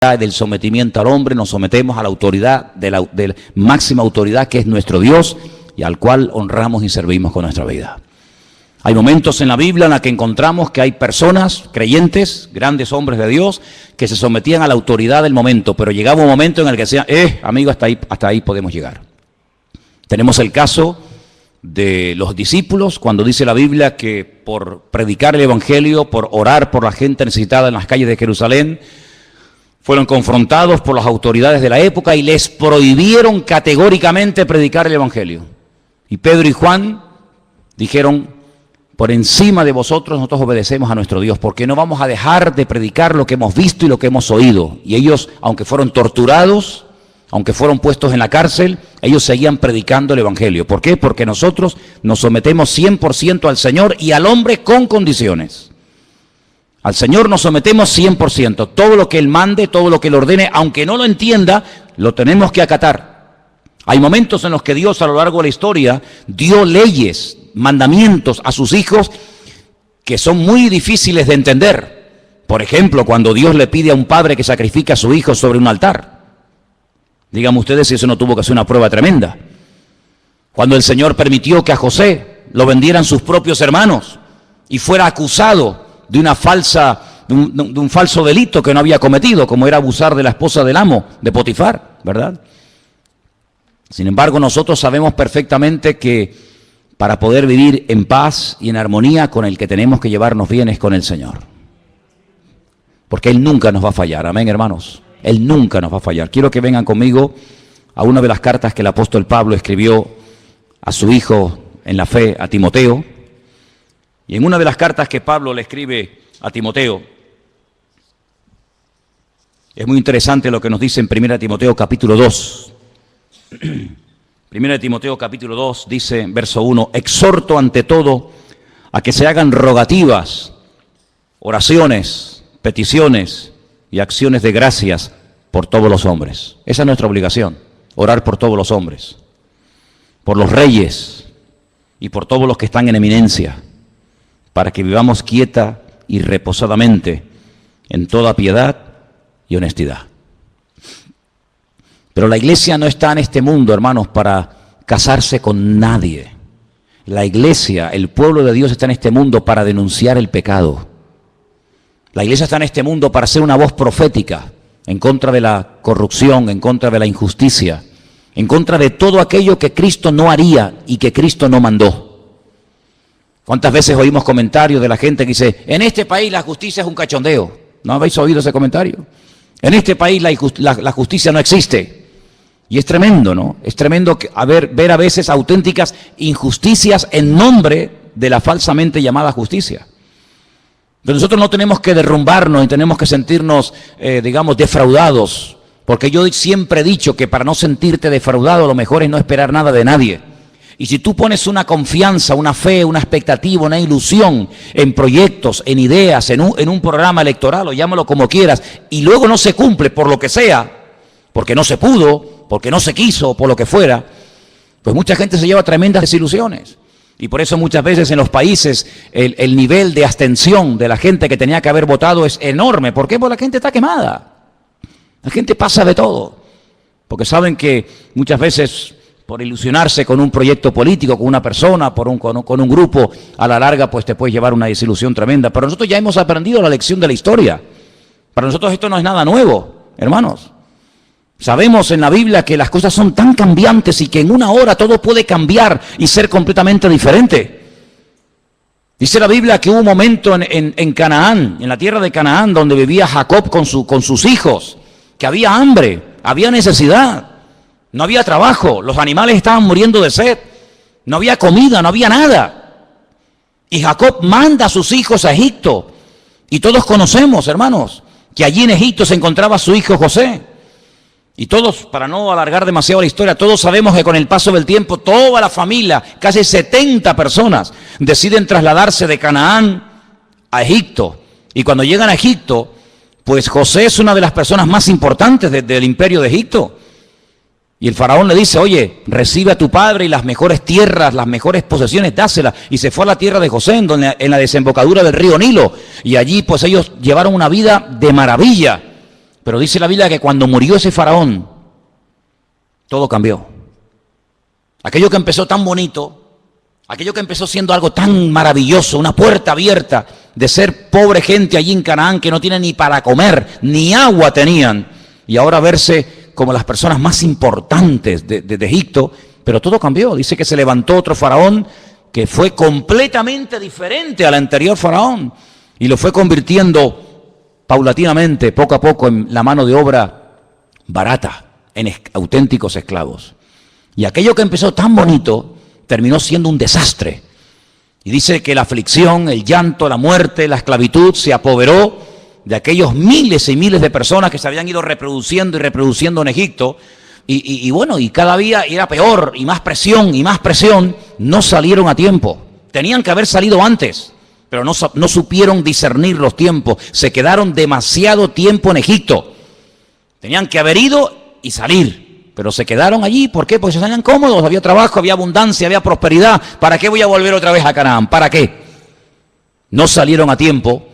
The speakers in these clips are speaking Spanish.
del sometimiento al hombre, nos sometemos a la autoridad de la máxima autoridad que es nuestro Dios y al cual honramos y servimos con nuestra vida. Hay momentos en la Biblia en la que encontramos que hay personas, creyentes, grandes hombres de Dios, que se sometían a la autoridad del momento, pero llegaba un momento en el que decían, amigo, hasta ahí podemos llegar. Tenemos el caso de los discípulos, cuando dice la Biblia que por predicar el Evangelio, por orar por la gente necesitada en las calles de Jerusalén, fueron confrontados por las autoridades de la época y les prohibieron categóricamente predicar el Evangelio. Y Pedro y Juan dijeron, por encima de vosotros nosotros obedecemos a nuestro Dios, porque no vamos a dejar de predicar lo que hemos visto y lo que hemos oído. Y ellos, aunque fueron torturados, aunque fueron puestos en la cárcel, ellos seguían predicando el Evangelio. ¿Por qué? Porque nosotros nos sometemos 100% al Señor y al hombre con condiciones. Al Señor nos sometemos 100%. Todo lo que Él mande, todo lo que Él ordene, aunque no lo entienda, lo tenemos que acatar. Hay momentos en los que Dios a lo largo de la historia dio leyes, mandamientos a sus hijos que son muy difíciles de entender. Por ejemplo, cuando Dios le pide a un padre que sacrifique a su hijo sobre un altar. Díganme ustedes si eso no tuvo que ser una prueba tremenda. Cuando el Señor permitió que a José lo vendieran sus propios hermanos y fuera acusado de un falso delito que no había cometido, como era abusar de la esposa del amo, de Potifar, ¿verdad? Sin embargo, nosotros sabemos perfectamente que para poder vivir en paz y en armonía, con el que tenemos que llevarnos bien es con el Señor. Porque Él nunca nos va a fallar, amén, hermanos. Él nunca nos va a fallar. Quiero que vengan conmigo a una de las cartas que el apóstol Pablo escribió a su hijo en la fe, a Timoteo. Y en una de las cartas que Pablo le escribe a Timoteo, es muy interesante lo que nos dice en 1 Timoteo capítulo 2. 1 Timoteo capítulo 2 dice, verso 1, exhorto ante todo a que se hagan rogativas, oraciones, peticiones y acciones de gracias por todos los hombres. Esa es nuestra obligación, orar por todos los hombres, por los reyes y por todos los que están en eminencia, para que vivamos quieta y reposadamente en toda piedad y honestidad. Pero la iglesia no está en este mundo, hermanos, para casarse con nadie. La iglesia, el pueblo de Dios está en este mundo para denunciar el pecado. La iglesia está en este mundo para ser una voz profética en contra de la corrupción, en contra de la injusticia, en contra de todo aquello que Cristo no haría y que Cristo no mandó. ¿Cuántas veces oímos comentarios de la gente que dice, en este país la justicia es un cachondeo? ¿No habéis oído ese comentario? En este país la justicia no existe. Y es tremendo, ¿no? Es tremendo ver a veces auténticas injusticias en nombre de la falsamente llamada justicia. Pero nosotros no tenemos que derrumbarnos y tenemos que sentirnos, defraudados. Porque yo siempre he dicho que para no sentirte defraudado lo mejor es no esperar nada de nadie. Y si tú pones una confianza, una fe, una expectativa, una ilusión en proyectos, en ideas, en un programa electoral, o llámalo como quieras, y luego no se cumple por lo que sea, porque no se pudo, porque no se quiso, por lo que fuera, pues mucha gente se lleva tremendas desilusiones. Y por eso muchas veces en los países el nivel de abstención de la gente que tenía que haber votado es enorme. ¿Por qué? Porque la gente está quemada. La gente pasa de todo. Porque saben que muchas veces, por ilusionarse con un proyecto político, con una persona, con un grupo, a la larga pues te puede llevar una desilusión tremenda. Pero nosotros ya hemos aprendido la lección de la historia. Para nosotros esto no es nada nuevo, hermanos. Sabemos en la Biblia que las cosas son tan cambiantes y que en una hora todo puede cambiar y ser completamente diferente. Dice la Biblia que hubo un momento en Canaán, en la tierra de Canaán, donde vivía Jacob con sus hijos, que había hambre, había necesidad. No había trabajo, los animales estaban muriendo de sed, no había comida, no había nada. Y Jacob manda a sus hijos a Egipto. Y todos conocemos, hermanos, que allí en Egipto se encontraba su hijo José. Y todos, para no alargar demasiado la historia, todos sabemos que con el paso del tiempo, toda la familia, casi 70 personas, deciden trasladarse de Canaán a Egipto. Y cuando llegan a Egipto, pues José es una de las personas más importantes del imperio de Egipto. Y el faraón le dice, oye, recibe a tu padre y las mejores tierras, las mejores posesiones, dáselas. Y se fue a la tierra de José, en la desembocadura del río Nilo. Y allí pues ellos llevaron una vida de maravilla. Pero dice la Biblia que cuando murió ese faraón, todo cambió. Aquello que empezó tan bonito, aquello que empezó siendo algo tan maravilloso, una puerta abierta de ser pobre gente allí en Canaán que no tiene ni para comer, ni agua tenían, y ahora verse como las personas más importantes de Egipto, pero todo cambió. Dice que se levantó otro faraón que fue completamente diferente al anterior faraón y lo fue convirtiendo paulatinamente, poco a poco, en la mano de obra barata, en auténticos esclavos. Y aquello que empezó tan bonito terminó siendo un desastre. Y dice que la aflicción, el llanto, la muerte, la esclavitud se apoderó de aquellos miles y miles de personas que se habían ido reproduciendo y reproduciendo en Egipto. Y bueno, y cada día era peor, y más presión, no salieron a tiempo. Tenían que haber salido antes, pero no supieron discernir los tiempos. Se quedaron demasiado tiempo en Egipto. Tenían que haber ido y salir, pero se quedaron allí. ¿Por qué? Porque se salían cómodos, había trabajo, había abundancia, había prosperidad. ¿Para qué voy a volver otra vez a Canaán? ¿Para qué? No salieron a tiempo.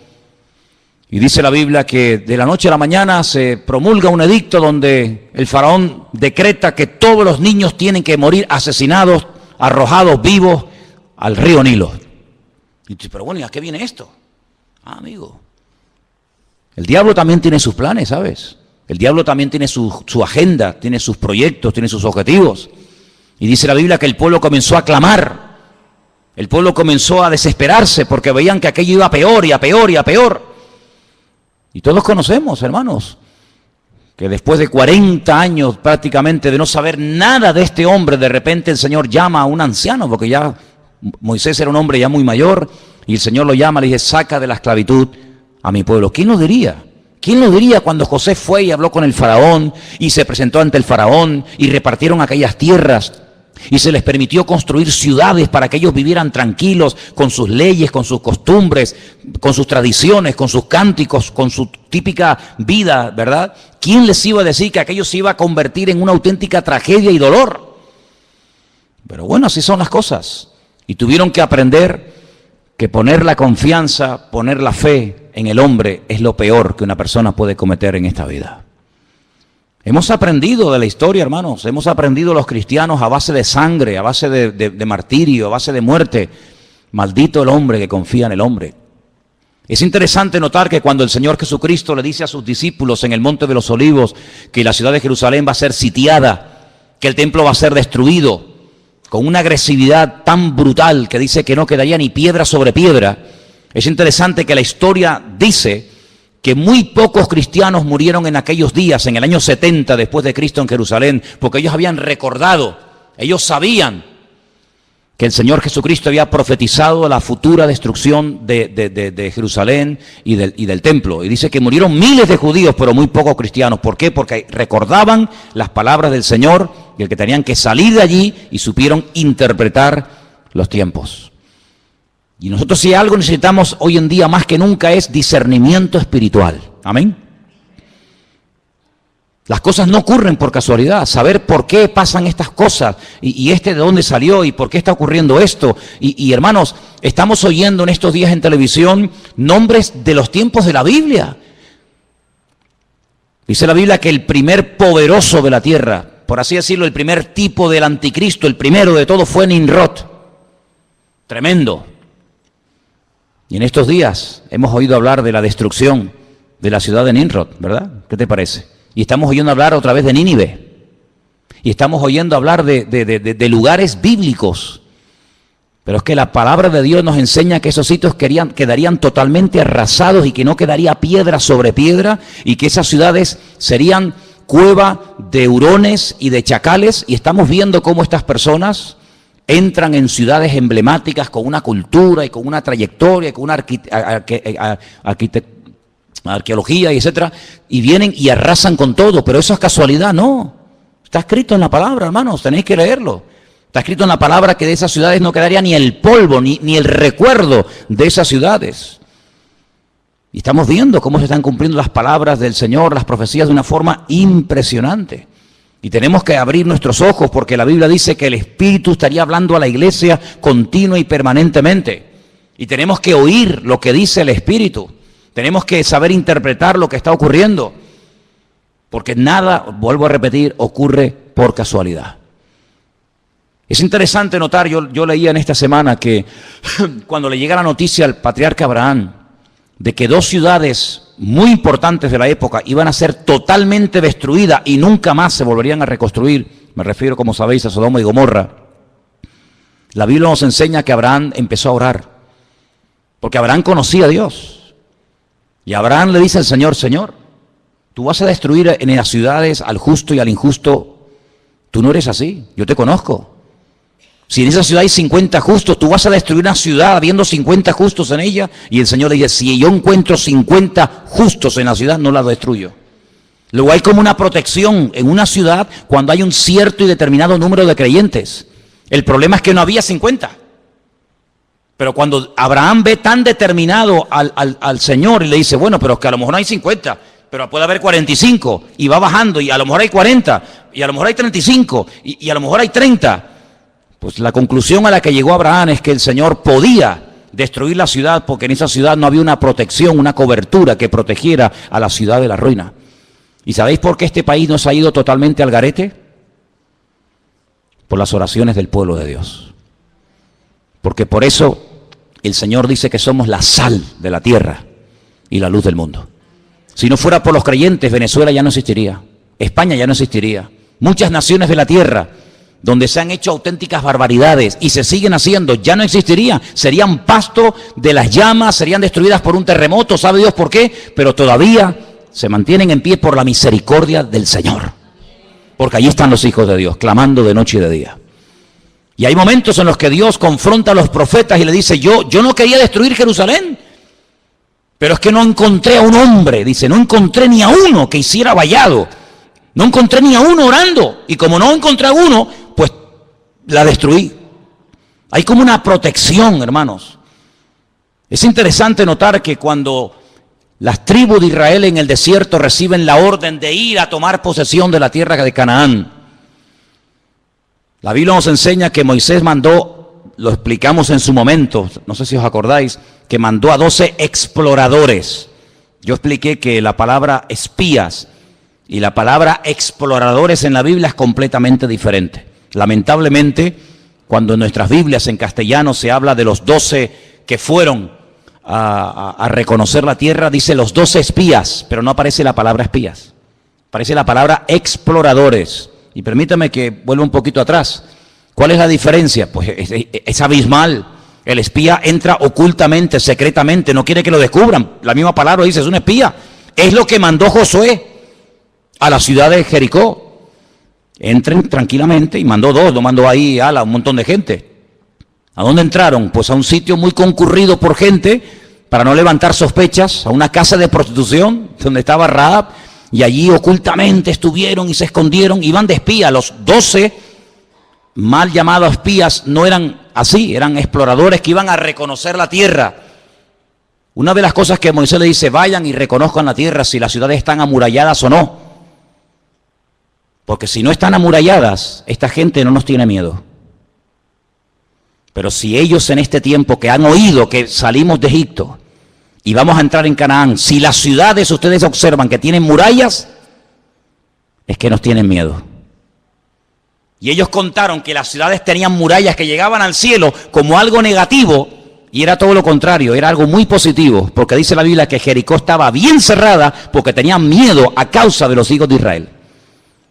Y dice la Biblia que de la noche a la mañana se promulga un edicto donde el faraón decreta que todos los niños tienen que morir asesinados, arrojados vivos al río Nilo. Y dice, pero bueno, ¿y a qué viene esto? Amigo, el diablo también tiene sus planes, ¿sabes? El diablo también tiene su agenda, tiene sus proyectos, tiene sus objetivos. Y dice la Biblia que el pueblo comenzó a clamar, el pueblo comenzó a desesperarse porque veían que aquello iba a peor y a peor y a peor. Y todos conocemos, hermanos, que después de 40 años prácticamente de no saber nada de este hombre, de repente el Señor llama a un anciano, porque ya Moisés era un hombre ya muy mayor, y el Señor lo llama, le dice, saca de la esclavitud a mi pueblo. ¿Quién lo diría? ¿Quién lo diría cuando José fue y habló con el faraón, y se presentó ante el faraón, y repartieron aquellas tierras, y se les permitió construir ciudades para que ellos vivieran tranquilos con sus leyes, con sus costumbres, con sus tradiciones, con sus cánticos, con su típica vida, ¿verdad? ¿Quién les iba a decir que aquello se iba a convertir en una auténtica tragedia y dolor? Pero bueno, así son las cosas. Y tuvieron que aprender que poner la confianza, poner la fe en el hombre es lo peor que una persona puede cometer en esta vida. Hemos aprendido de la historia, hermanos, hemos aprendido los cristianos a base de sangre, a base de martirio, a base de muerte. Maldito el hombre que confía en el hombre. Es interesante notar que cuando el Señor Jesucristo le dice a sus discípulos en el Monte de los Olivos que la ciudad de Jerusalén va a ser sitiada, que el templo va a ser destruido, con una agresividad tan brutal que dice que no quedaría ni piedra sobre piedra, es interesante que la historia dice que muy pocos cristianos murieron en aquellos días, en el año 70 después de Cristo en Jerusalén, porque ellos habían recordado, ellos sabían que el Señor Jesucristo había profetizado la futura destrucción de Jerusalén y del templo. Y dice que murieron miles de judíos, pero muy pocos cristianos. ¿Por qué? Porque recordaban las palabras del Señor y el que tenían que salir de allí y supieron interpretar los tiempos. Y nosotros si algo necesitamos hoy en día más que nunca es discernimiento espiritual. Amén. Las cosas no ocurren por casualidad. Saber por qué pasan estas cosas y de dónde salió y por qué está ocurriendo esto. Y hermanos, estamos oyendo en estos días en televisión nombres de los tiempos de la Biblia. Dice la Biblia que el primer poderoso de la tierra, por así decirlo, el primer tipo del anticristo, el primero de todo fue Nimrod. Tremendo. Y en estos días hemos oído hablar de la destrucción de la ciudad de Nimrod, ¿verdad? ¿Qué te parece? Y estamos oyendo hablar otra vez de Nínive. Y estamos oyendo hablar de lugares bíblicos. Pero es que la palabra de Dios nos enseña que esos sitios quedarían totalmente arrasados y que no quedaría piedra sobre piedra y que esas ciudades serían cueva de hurones y de chacales. Y estamos viendo cómo estas personas entran en ciudades emblemáticas con una cultura y con una trayectoria, con una arqueología y etcétera, y vienen y arrasan con todo, pero eso es casualidad, no. Está escrito en la palabra, hermanos, tenéis que leerlo. Está escrito en la palabra que de esas ciudades no quedaría ni el polvo, ni el recuerdo de esas ciudades. Y estamos viendo cómo se están cumpliendo las palabras del Señor, las profecías de una forma impresionante. Y tenemos que abrir nuestros ojos porque la Biblia dice que el Espíritu estaría hablando a la iglesia continua y permanentemente. Y tenemos que oír lo que dice el Espíritu. Tenemos que saber interpretar lo que está ocurriendo. Porque nada, vuelvo a repetir, ocurre por casualidad. Es interesante notar, yo leía en esta semana que cuando le llega la noticia al patriarca Abraham de que dos ciudades muy importantes de la época iban a ser totalmente destruidas y nunca más se volverían a reconstruir, me refiero, como sabéis, a Sodoma y Gomorra, la Biblia nos enseña que Abraham empezó a orar, porque Abraham conocía a Dios. Y Abraham le dice al Señor: Señor, tú vas a destruir en las ciudades al justo y al injusto. Tú no eres así, yo te conozco. Si en esa ciudad hay 50 justos, tú vas a destruir una ciudad habiendo 50 justos en ella. Y el Señor le dice: si yo encuentro 50 justos en la ciudad, no la destruyo. Luego hay como una protección en una ciudad cuando hay un cierto y determinado número de creyentes. El problema es que no había 50. Pero cuando Abraham ve tan determinado al Señor y le dice: bueno, pero es que a lo mejor no hay 50, pero puede haber 45, y va bajando, y a lo mejor hay 40, y a lo mejor hay 35, y a lo mejor hay 30. Pues la conclusión a la que llegó Abraham es que el Señor podía destruir la ciudad, porque en esa ciudad no había una protección, una cobertura que protegiera a la ciudad de la ruina. ¿Y sabéis por qué este país no se ha ido totalmente al garete? Por las oraciones del pueblo de Dios. Porque por eso el Señor dice que somos la sal de la tierra y la luz del mundo. Si no fuera por los creyentes, Venezuela ya no existiría, España ya no existiría, muchas naciones de la tierra donde se han hecho auténticas barbaridades y se siguen haciendo, ya no existiría, serían pasto de las llamas, serían destruidas por un terremoto, ¿sabe Dios por qué? Pero todavía se mantienen en pie por la misericordia del Señor, porque allí están los hijos de Dios, clamando de noche y de día. Y hay momentos en los que Dios confronta a los profetas y le dice: yo no quería destruir Jerusalén, pero es que no encontré a un hombre, dice, no encontré ni a uno que hiciera vallado, no encontré ni a uno orando, y como no encontré a uno, pues la destruí. Hay como una protección, hermanos. Es interesante notar que cuando las tribus de Israel en el desierto reciben la orden de ir a tomar posesión de la tierra de Canaán, la Biblia nos enseña que Moisés mandó, lo explicamos en su momento, no sé si os acordáis, que mandó a 12 exploradores. Yo expliqué que la palabra espías y la palabra exploradores en la Biblia es completamente diferente. Lamentablemente, cuando en nuestras Biblias en castellano se habla de los 12 que fueron a reconocer la tierra, dice los 12 espías, pero no aparece la palabra espías, aparece la palabra exploradores. Y permítame que vuelva un poquito atrás. ¿Cuál es la diferencia? Pues es abismal. El espía entra ocultamente, secretamente, no quiere que lo descubran. La misma palabra dice, es un espía. Es lo que mandó Josué a la ciudad de Jericó. Entren tranquilamente, y mandó 2, no mandó ahí a un montón de gente. ¿A dónde entraron? Pues a un sitio muy concurrido por gente, para no levantar sospechas, a una casa de prostitución, donde estaba Rahab, y allí ocultamente estuvieron y se escondieron, iban de espía. Los 12 mal llamados espías no eran así, eran exploradores que iban a reconocer la tierra. Una de las cosas que Moisés le dice: vayan y reconozcan la tierra, si las ciudades están amuralladas o no. Porque si no están amuralladas, esta gente no nos tiene miedo. Pero si ellos en este tiempo que han oído que salimos de Egipto y vamos a entrar en Canaán, si las ciudades ustedes observan que tienen murallas, es que nos tienen miedo. Y ellos contaron que las ciudades tenían murallas que llegaban al cielo como algo negativo, y era todo lo contrario, era algo muy positivo, porque dice la Biblia que Jericó estaba bien cerrada porque tenían miedo a causa de los hijos de Israel.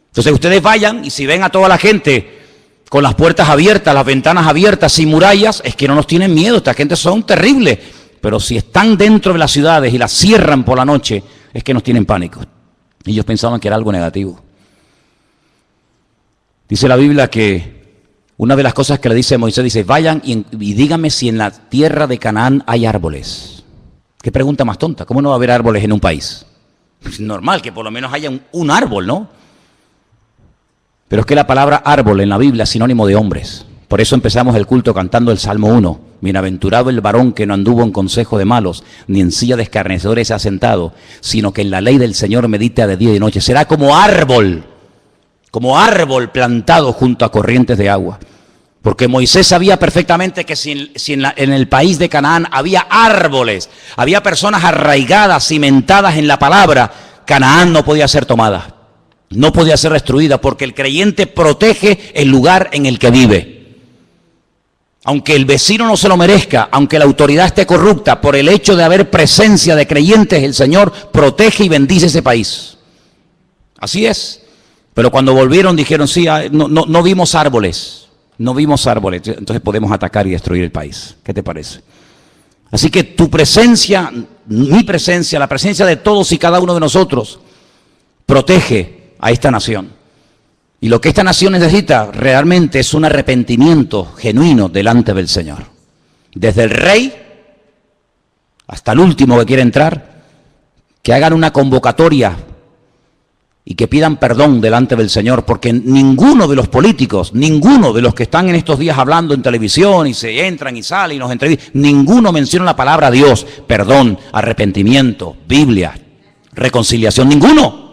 Entonces ustedes vayan, y si ven a toda la gente con las puertas abiertas, las ventanas abiertas, sin murallas, es que no nos tienen miedo, esta gente son terribles. Pero si están dentro de las ciudades y las cierran por la noche, es que nos tienen pánico. Ellos pensaban que era algo negativo. Dice la Biblia que una de las cosas que le dice Moisés, dice: vayan y díganme si en la tierra de Canaán hay árboles. Qué pregunta más tonta, ¿cómo no va a haber árboles en un país? Es normal que por lo menos haya un árbol, ¿no? Pero es que la palabra árbol en la Biblia es sinónimo de hombres. Por eso empezamos el culto cantando el Salmo 1. Bienaventurado el varón que no anduvo en consejo de malos, ni en silla de escarnecedores se ha sentado, sino que en la ley del Señor medita de día y de noche. Será como árbol plantado junto a corrientes de agua. Porque Moisés sabía perfectamente que si en el país de Canaán había árboles, había personas arraigadas, cimentadas en la palabra, Canaán no podía ser tomada. no podía ser destruida porque el creyente protege el lugar en el que vive. Aunque el vecino no se lo merezca, aunque la autoridad esté corrupta, por el hecho de haber presencia de creyentes, el Señor protege y bendice ese país. Así es. Pero cuando volvieron dijeron, sí, no vimos árboles, entonces podemos atacar y destruir el país. ¿Qué te parece? Así que tu presencia, mi presencia, la presencia de todos y cada uno de nosotros, protege a esta nación. Y lo que esta nación necesita realmente es un arrepentimiento genuino delante del Señor. Desde el rey hasta el último que quiere entrar, que hagan una convocatoria y que pidan perdón delante del Señor, porque ninguno de los políticos, ninguno de los que están en estos días hablando en televisión y se entran y salen y nos entrevistan, ninguno menciona la palabra Dios, perdón, arrepentimiento, Biblia, reconciliación, ninguno.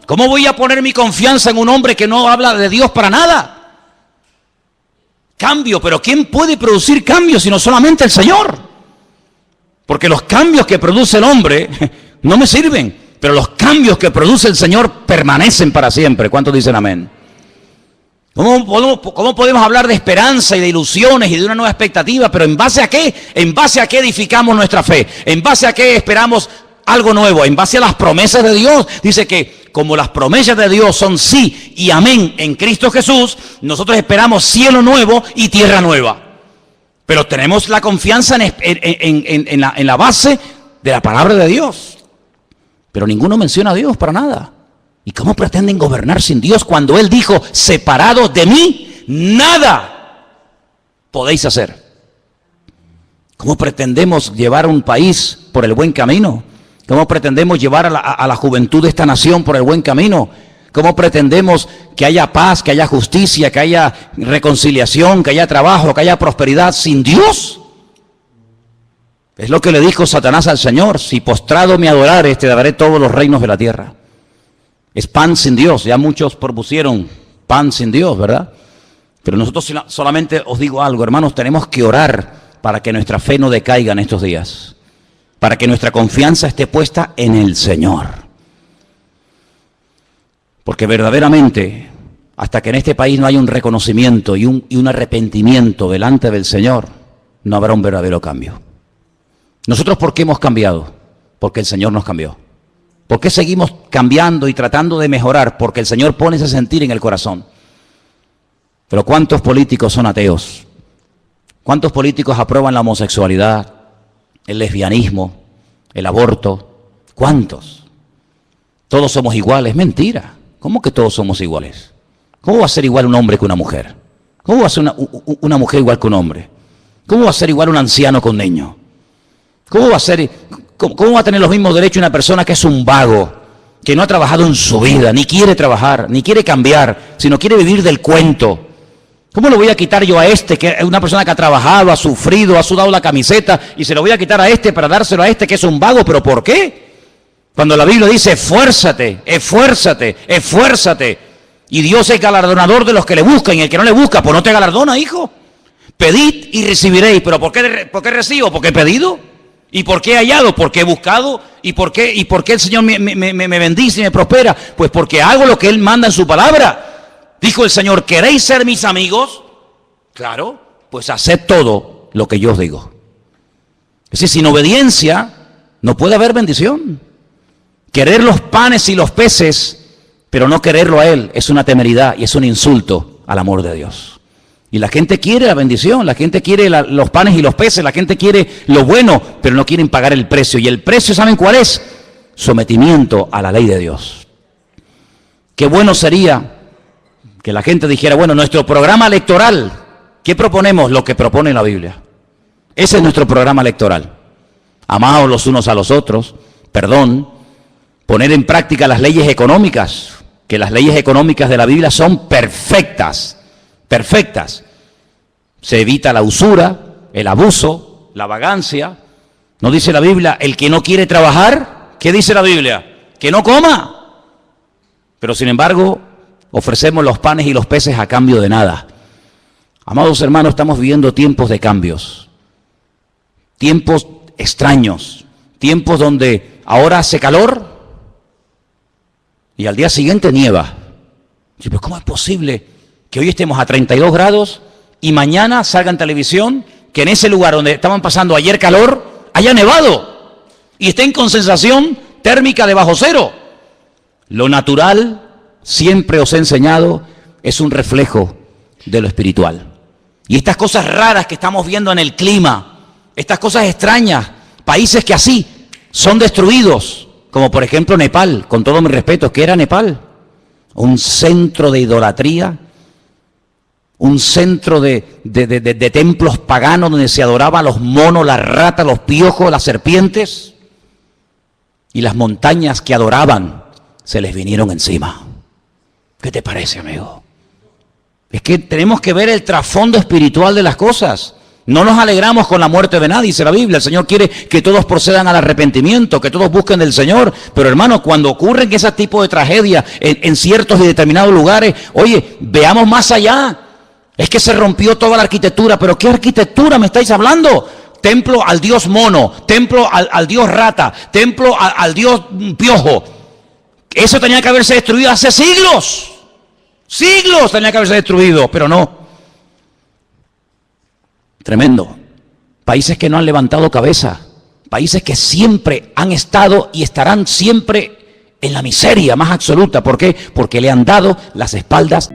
¿Cómo voy a poner mi confianza en un hombre que no habla de Dios para nada? Cambio, pero ¿quién puede producir cambios sino solamente el Señor? Porque los cambios que produce el hombre no me sirven, pero los cambios que produce el Señor permanecen para siempre. ¿Cuántos dicen amén? ¿Cómo podemos hablar de esperanza y de ilusiones y de una nueva expectativa? ¿Pero en base a qué? ¿En base a qué edificamos nuestra fe? ¿En base a qué esperamos algo nuevo? En base a las promesas de Dios. Dice que como las promesas de Dios son sí y amén en Cristo Jesús, nosotros esperamos cielo nuevo y tierra nueva. Pero tenemos la confianza en la base de la palabra de Dios. Pero ninguno menciona a Dios para nada. ¿Y cómo pretenden gobernar sin Dios cuando Él dijo, separados de mí, nada podéis hacer? ¿Cómo pretendemos llevar un país por el buen camino? ¿Cómo pretendemos llevar a la juventud de esta nación por el buen camino? ¿Cómo pretendemos que haya paz, que haya justicia, que haya reconciliación, que haya trabajo, que haya prosperidad sin Dios? Es lo que le dijo Satanás al Señor: si postrado me adorares, te daré todos los reinos de la tierra. Es pan sin Dios. Ya muchos propusieron pan sin Dios, ¿verdad? Pero nosotros solamente os digo algo, hermanos, tenemos que orar para que nuestra fe no decaiga en estos días, para que nuestra confianza esté puesta en el Señor. Porque verdaderamente, hasta que en este país no haya un reconocimiento y un arrepentimiento delante del Señor, no habrá un verdadero cambio. ¿Nosotros por qué hemos cambiado? Porque el Señor nos cambió. ¿Por qué seguimos cambiando y tratando de mejorar? Porque el Señor pone ese sentir en el corazón. Pero ¿cuántos políticos son ateos? ¿Cuántos políticos aprueban la homosexualidad, el lesbianismo, el aborto? ¿Cuántos? Todos somos iguales. Mentira. ¿Cómo que todos somos iguales? ¿Cómo va a ser igual un hombre que una mujer? ¿Cómo va a ser una mujer igual que un hombre? ¿Cómo va a ser igual un anciano que un niño? ¿Cómo va a tener los mismos derechos una persona que es un vago, que no ha trabajado en su vida, ni quiere trabajar, ni quiere cambiar, sino quiere vivir del cuento? ¿Cómo le voy a quitar yo a este, que es una persona que ha trabajado, ha sufrido, ha sudado la camiseta, y se lo voy a quitar a este para dárselo a este que es un vago? ¿Pero por qué? Cuando la Biblia dice, esfuérzate, esfuérzate, esfuérzate, y Dios es galardonador de los que le buscan, y el que no le busca, pues no te galardona, hijo. Pedid y recibiréis. ¿Pero por qué recibo? Porque he pedido. ¿Y por qué he hallado? Porque he buscado. ¿Y por qué el Señor me bendice y me prospera? Pues porque hago lo que Él manda en su palabra. Dijo el Señor, ¿queréis ser mis amigos? Claro, pues haced todo lo que yo os digo. Es decir, sin obediencia no puede haber bendición. Querer los panes y los peces, pero no quererlo a Él, es una temeridad y es un insulto al amor de Dios. Y la gente quiere la bendición, la gente quiere los panes y los peces, la gente quiere lo bueno, pero no quieren pagar el precio. Y el precio, ¿saben cuál es? Sometimiento a la ley de Dios. Qué bueno sería que la gente dijera, bueno, nuestro programa electoral, ¿qué proponemos? Lo que propone la Biblia. Ese es nuestro programa electoral. Amaos los unos a los otros, perdón, poner en práctica las leyes económicas, que las leyes económicas de la Biblia son perfectas. Perfectas. Se evita la usura, el abuso, la vagancia. ¿No dice la Biblia, el que no quiere trabajar? ¿Qué dice la Biblia? Que no coma. Pero sin embargo, ofrecemos los panes y los peces a cambio de nada. Amados hermanos, estamos viviendo tiempos de cambios. Tiempos extraños. Tiempos donde ahora hace calor y al día siguiente nieva. Y pero ¿cómo es posible que hoy estemos a 32 grados y mañana salga en televisión que en ese lugar donde estaban pasando ayer calor haya nevado y estén con sensación térmica de bajo cero? Lo natural, siempre os he enseñado, es un reflejo de lo espiritual. Y estas cosas raras que estamos viendo en el clima, estas cosas extrañas, países que así son destruidos, como por ejemplo Nepal, con todo mi respeto, ¿qué era Nepal? Un centro de idolatría, un centro de templos paganos donde se adoraban los monos, las ratas, los piojos, las serpientes, y las montañas que adoraban se les vinieron encima. ¿Qué te parece, amigo? Es que tenemos que ver el trasfondo espiritual de las cosas. No nos alegramos con la muerte de nadie, dice la Biblia. El Señor quiere que todos procedan al arrepentimiento, que todos busquen del Señor. Pero hermano, cuando ocurren ese tipo de tragedias en ciertos y determinados lugares, oye, veamos más allá. Es que se rompió toda la arquitectura. ¿Pero qué arquitectura me estáis hablando? Templo al dios mono, templo al dios rata, templo al dios piojo. Eso tenía que haberse destruido hace siglos. Siglos tenía que haberse destruido, pero no. Tremendo. Países que no han levantado cabeza. Países que siempre han estado y estarán siempre en la miseria más absoluta. ¿Por qué? Porque le han dado las espaldas.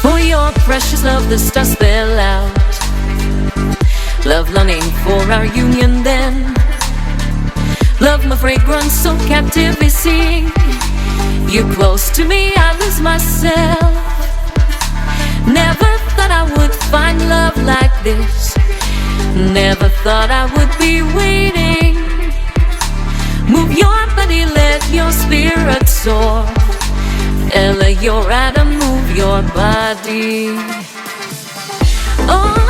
For your precious love, the stars spell out love longing for our union then. Love my fragrance so captivating. You're close to me, I lose myself. Never thought I would find love like this. Never thought I would be waiting. Move your body, let your spirit soar. Ella, you're at a move your body. Oh,